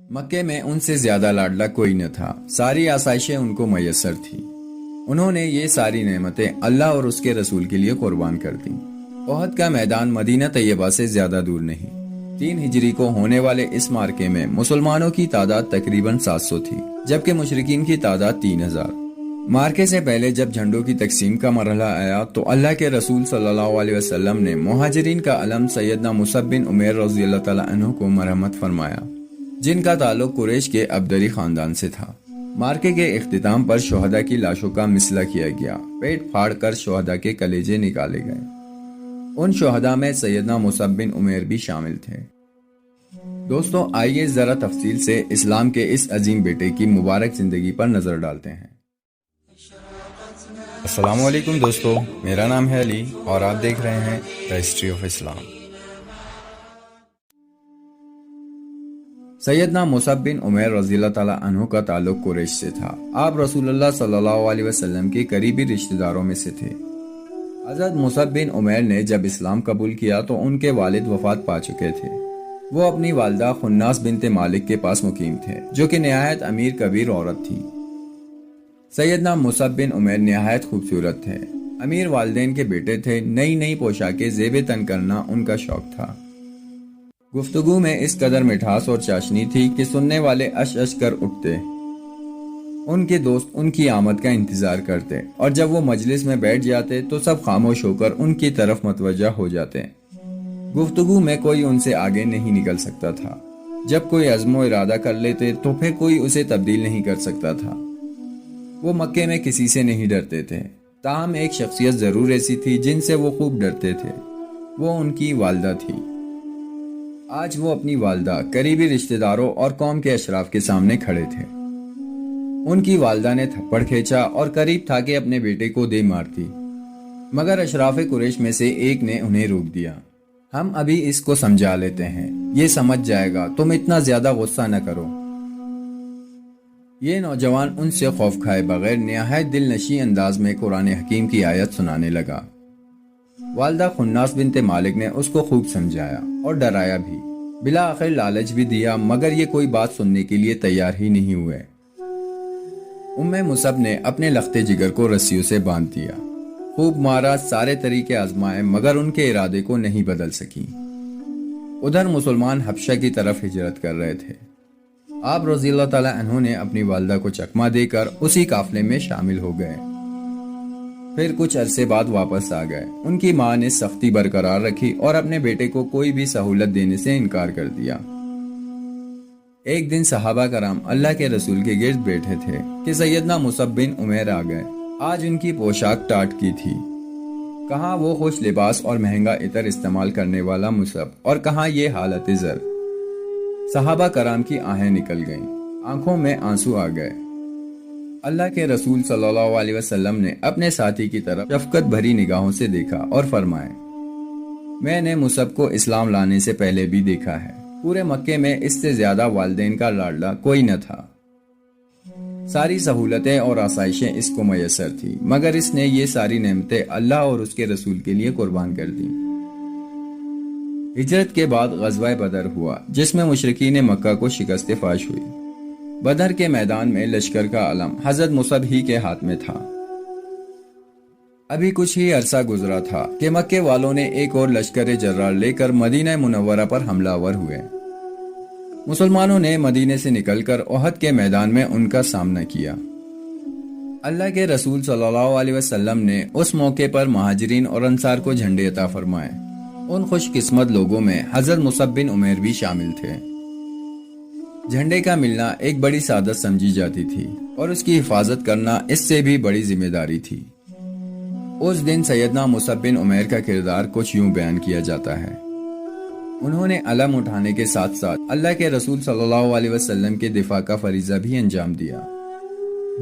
مکے میں ان سے زیادہ لاڈلا کوئی نہ تھا، ساری آسائشیں ان کو میسر تھی۔ انہوں نے یہ ساری نعمتیں اللہ اور اس کے رسول کے لیے قربان کر دیں۔ احد کا میدان مدینہ طیبہ سے زیادہ دور نہیں۔ 3 ہجری کو ہونے والے اس مارکے میں مسلمانوں کی تعداد تقریباً 700 تھی، جبکہ مشرکین کی تعداد 3000۔ مارکے سے پہلے جب جھنڈوں کی تقسیم کا مرحلہ آیا تو اللہ کے رسول صلی اللہ علیہ وسلم نے مہاجرین کا علم سیدنا مصعب بن عمیر رضی اللہ تعالیٰ عنہ کو مرحمت فرمایا، جن کا تعلق قریش کے عبدری خاندان سے تھا۔ مارکے کے اختتام پر شہداء کی لاشوں کا مثلا کیا گیا، پیٹ پھاڑ کر شہداء کے کلیجے نکالے گئے۔ ان شہداء میں سیدنا مصعب بن عمیر بھی شامل تھے۔ دوستو، آئیے ذرا تفصیل سے اسلام کے اس عظیم بیٹے کی مبارک زندگی پر نظر ڈالتے ہیں۔ السلام علیکم دوستو، میرا نام ہے علی اور آپ دیکھ رہے ہیں دی ہسٹری آف اسلام۔ سیدنا مصعب بن عمیر رضی اللہ تعالیٰ عنہ کا تعلق قریش سے تھا۔ آپ رسول اللہ صلی اللہ علیہ وسلم کے قریبی رشتہ داروں میں سے تھے۔ حضرت مصعب بن عمیر نے جب اسلام قبول کیا تو ان کے والد وفات پا چکے تھے۔ وہ اپنی والدہ خناس بنت مالک کے پاس مقیم تھے، جو کہ نہایت امیر کبیر عورت تھی۔ سیدنا مصعب بن عمیر نہایت خوبصورت تھے، امیر والدین کے بیٹے تھے، نئی نئی پوشاکیں زیب تن کرنا ان کا شوق تھا۔ گفتگو میں اس قدر مٹھاس اور چاشنی تھی کہ سننے والے اش اش کر اٹھتے۔ ان کے دوست ان کی آمد کا انتظار کرتے اور جب وہ مجلس میں بیٹھ جاتے تو سب خاموش ہو کر ان کی طرف متوجہ ہو جاتے۔ گفتگو میں کوئی ان سے آگے نہیں نکل سکتا تھا۔ جب کوئی عزم و ارادہ کر لیتے تو پھر کوئی اسے تبدیل نہیں کر سکتا تھا۔ وہ مکے میں کسی سے نہیں ڈرتے تھے، تاہم ایک شخصیت ضرور ایسی تھی جن سے وہ خوب ڈرتے تھے، وہ ان کی والدہ تھی۔ آج وہ اپنی والدہ، قریبی رشتہ داروں اور قوم کے اشراف کے سامنے کھڑے تھے۔ ان کی والدہ نے تھپڑ کھینچا اور قریب تھا کہ اپنے بیٹے کو دے مارتی، مگر اشراف قریش میں سے ایک نے انہیں روک دیا۔ ہم ابھی اس کو سمجھا لیتے ہیں، یہ سمجھ جائے گا، تم اتنا زیادہ غصہ نہ کرو۔ یہ نوجوان ان سے خوف کھائے بغیر نہایت دل نشیں انداز میں قرآن حکیم کی آیت سنانے لگا۔ والدہ خناس بنت مالک نے اس کو خوب سمجھایا اور ڈرایا بھی، بالآخر لالچ بھی دیا، مگر یہ کوئی بات سننے کے لیے تیار ہی نہیں ہوئے۔ مصعب نے اپنے لخت جگر کو رسیوں سے باندھ دیا، خوب مارا، سارے طریقے آزمائے، مگر ان کے ارادے کو نہیں بدل سکی۔ ادھر مسلمان حبشہ کی طرف ہجرت کر رہے تھے۔ آپ رضی اللہ تعالیٰ عنہ نے اپنی والدہ کو چکمہ دے کر اسی قافلے میں شامل ہو گئے۔ پھر کچھ عرصے بعد واپس آ گئے۔ ان کی ماں نے سختی برقرار رکھی اور اپنے بیٹے کو کوئی بھی سہولت دینے سے انکار کر دیا۔ ایک دن صحابہ کرام اللہ کے رسول کے گرد بیٹھے تھے کہ سیدنا مصعب بن عمیر آ گئے۔ آج ان کی پوشاک ٹاٹ کی تھی، کہاں وہ خوش لباس اور مہنگا عطر استعمال کرنے والا مصعب، اور کہاں یہ حالت زر۔ صحابہ کرام کی آہیں نکل گئیں، آنکھوں میں آنسو آ گئے۔ اللہ کے رسول صلی اللہ علیہ وسلم نے اپنے ساتھی کی طرف شفقت بھری نگاہوں سے دیکھا اور فرمائے، میں نے مصعب کو اسلام لانے سے پہلے بھی دیکھا ہے، پورے مکے میں اس سے زیادہ والدین کا لاڈلا کوئی نہ تھا۔ ساری سہولتیں اور آسائشیں اس کو میسر تھی، مگر اس نے یہ ساری نعمتیں اللہ اور اس کے رسول کے لیے قربان کر دیں۔ ہجرت کے بعد غزوہ بدر ہوا، جس میں مشرکین مکہ کو شکست فاش ہوئی۔ بدر کے میدان میں لشکر کا علم حضرت مصعب ہی کے ہاتھ میں تھا۔ ابھی کچھ ہی عرصہ گزرا تھا کہ مکے والوں نے ایک اور لشکر جرار لے کر مدینہ منورہ پر حملہ آور ہوئے۔ مسلمانوں نے مدینے سے نکل کر احد کے میدان میں ان کا سامنا کیا۔ اللہ کے رسول صلی اللہ علیہ وسلم نے اس موقع پر مہاجرین اور انصار کو جھنڈے عطا فرمائے۔ ان خوش قسمت لوگوں میں حضرت مصعب بن عمیر بھی شامل تھے۔ جھنڈے کا ملنا ایک بڑی سعادت سمجھی جاتی تھی اور اس کی حفاظت کرنا اس سے بھی بڑی ذمہ داری تھی۔ اس دن سیدنا مصعب بن عمیر کا کردار کچھ یوں بیان کیا جاتا ہے، انہوں نے علم اٹھانے کے ساتھ ساتھ اللہ کے رسول صلی اللہ علیہ وسلم کے دفاع کا فریضہ بھی انجام دیا۔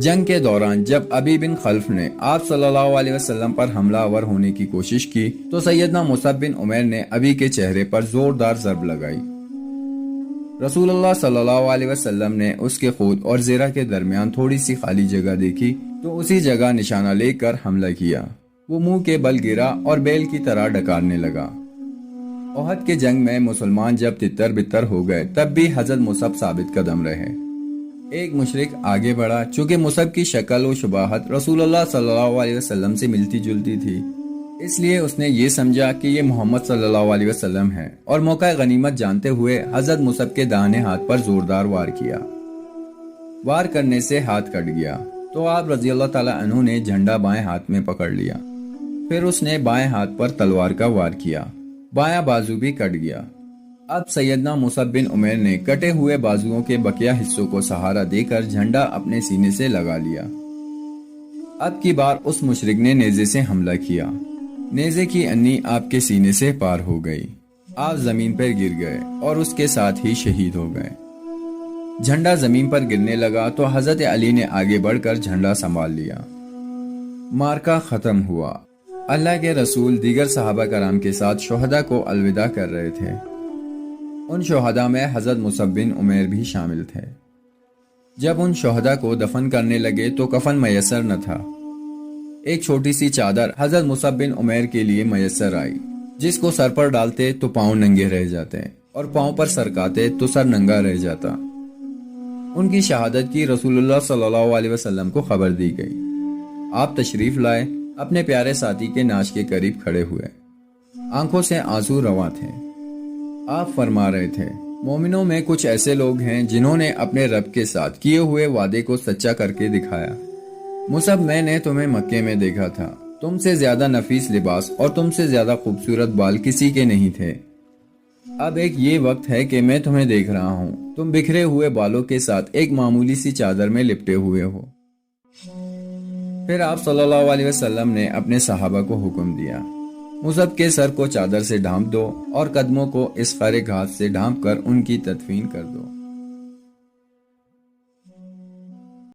جنگ کے دوران جب ابی بن خلف نے آپ صلی اللہ علیہ وسلم پر حملہ آور ہونے کی کوشش کی تو سیدنا مصعب بن عمیر نے ابی کے چہرے پر زوردار ضرب لگائی۔ رسول اللہ صلی اللہ علیہ وسلم نے اس کے خود اور زیرہ کے درمیان تھوڑی سی خالی جگہ دیکھی تو اسی جگہ نشانہ لے کر حملہ کیا۔ وہ منہ کے بل گرا اور بیل کی طرح ڈکارنے لگا۔ احد کے جنگ میں مسلمان جب تتر بتر ہو گئے تب بھی حضرت مصعب ثابت قدم رہے۔ ایک مشرک آگے بڑھا، چونکہ مصعب کی شکل و شباہت رسول اللہ صلی اللہ علیہ وسلم سے ملتی جلتی تھی، اس لیے اس نے یہ سمجھا کہ یہ محمد صلی اللہ علیہ وسلم ہے، اور موقع غنیمت جانتے ہوئے حضرت مصعب کے داہنے ہاتھ پر زوردار وار کیا۔ وار کرنے سے ہاتھ کٹ گیا تو آپ رضی اللہ تعالیٰ عنہ نے جھنڈا بائیں ہاتھ میں پکڑ لیا، پھر اس نے بائیں ہاتھ پر تلوار کا وار کیا، بایاں بازو بھی کٹ گیا۔ اب سیدنا مصعب بن عمیر نے کٹے ہوئے بازوؤں کے بقیہ حصوں کو سہارا دے کر جھنڈا اپنے سینے سے لگا لیا۔ اب کی بار اس مشرک نے نیزے سے حملہ کیا، نیزے کی انی آپ کے سینے سے پار ہو گئی، آپ زمین پر گر گئے اور اس کے ساتھ ہی شہید ہو گئے۔ جھنڈا زمین پر گرنے لگا تو حضرت علی نے آگے بڑھ کر جھنڈا سنبھال لیا۔ مارکا ختم ہوا۔ اللہ کے رسول دیگر صحابہ کرام کے ساتھ شہداء کو الوداع کر رہے تھے۔ ان شہداء میں حضرت مصعب بن عمیر بھی شامل تھے۔ جب ان شہداء کو دفن کرنے لگے تو کفن میسر نہ تھا۔ ایک چھوٹی سی چادر حضرت مصعب بن عمیر کے لیے میسر آئی، جس کو سر پر ڈالتے تو پاؤں ننگے رہ جاتے اور پاؤں پر سرکاتے تو سر ننگا رہ جاتا۔ ان کی شہادت کی رسول اللہ صلی اللہ علیہ وسلم کو خبر دی گئی۔ آپ تشریف لائے، اپنے پیارے ساتھی کے ناش کے قریب کھڑے ہوئے، آنکھوں سے آنسو رواں تھے۔ آپ فرما رہے تھے، مومنوں میں کچھ ایسے لوگ ہیں جنہوں نے اپنے رب کے ساتھ کیے ہوئے وعدے کو سچا کر کے دکھایا۔ مصعب، میں نے تمہیں مکے میں دیکھا تھا، تم سے زیادہ نفیس لباس اور تم سے زیادہ خوبصورت بال کسی کے نہیں تھے۔ اب ایک یہ وقت ہے کہ میں تمہیں دیکھ رہا ہوں، تم بکھرے ہوئے بالوں کے ساتھ ایک معمولی سی چادر میں لپٹے ہوئے ہو۔ پھر آپ صلی اللہ علیہ وسلم نے اپنے صحابہ کو حکم دیا، مصعب کے سر کو چادر سے ڈھانپ دو اور قدموں کو اس خر گھاس سے ڈھانپ کر ان کی تدفین کر دو۔